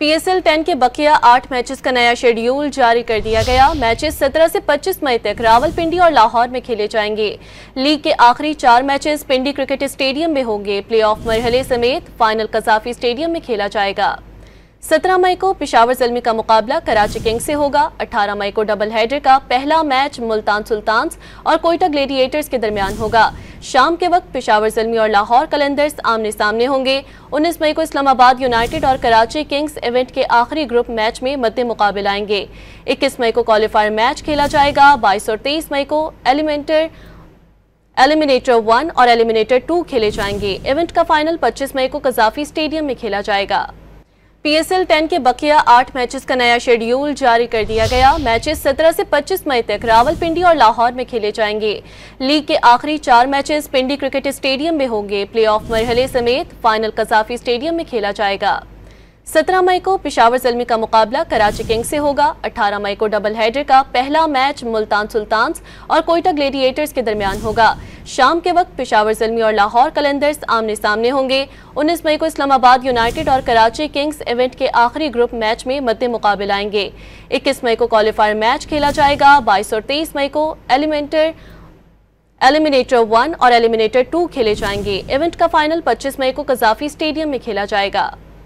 PSL 10 के बकिया 8 matches का नया शेड्यूल जारी कर दिया गया। मैचेस 17 से 25 मई तक रावलपिंडी और लाहौर में खेले जाएंगे। लीग के आखिरी 4 मैचेस पिंडी क्रिकेट स्टेडियम में होंगे। प्लेऑफ मरहले समेत फाइनल कजाफी स्टेडियम में खेला जाएगा। 17 मई को पेशावर ज़ल्मी का मुकाबला कराची किंग्स से होगा। 18 मई को डबल हेडर का पहला मैच मुल्तान सुल्तान्स और कोयटा ग्लेडिएटर्स के दरमियान होगा। शाम के वक्त पेशावर ज़ल्मी और लाहौर कलंदर्स आमने सामने होंगे। 19 मई को इस्लामाबाद यूनाइटेड और कराची किंग्स इवेंट के आखिरी ग्रुप मैच में मद्दे मुकाबले आएंगे। 21 मई को क्वालिफायर मैच खेला जाएगा। 22 और 23 मई को एलिमिनेटर 1 और एलिमिनेटर 2 खेले जाएंगे। इवेंट का फाइनल 25 मई को कजाफी स्टेडियम में खेला जाएगा। PSL 10 के बकिया 8 मैचेस का नया शेड्यूल जारी कर दिया गया। मैचेस 17 से 25 मई तक रावलपिंडी और लाहौर में खेले जाएंगे। लीग के आखिरी 4 मैचेस पिंडी क्रिकेट स्टेडियम में होंगे। प्लेऑफ मरहले समेत फाइनल कजाफी स्टेडियम में खेला जाएगा। 17 मई को पेशावर ज़ल्मी का मुकाबला कराची किंग्स से होगा। 18 मई को डबल हेडर का पहला मैच मुल्तान सुल्तान्स और कोयटा ग्लेडिएटर्स के दरमियान होगा। शाम के वक्त पेशावर ज़ल्मी और लाहौर कलंदर्स आमने सामने होंगे। 19 मई को इस्लामाबाद यूनाइटेड और कराची किंग्स इवेंट के आखिरी ग्रुप मैच में मद्दे मुकाबले आएंगे। 21 मई को क्वालिफायर मैच खेला जाएगा। 22 और 23 मई को एलिमिनेटर 1 और एलिमिनेटर 2 खेले जाएंगे। इवेंट का फाइनल 25 मई को कजाफी स्टेडियम में खेला जाएगा।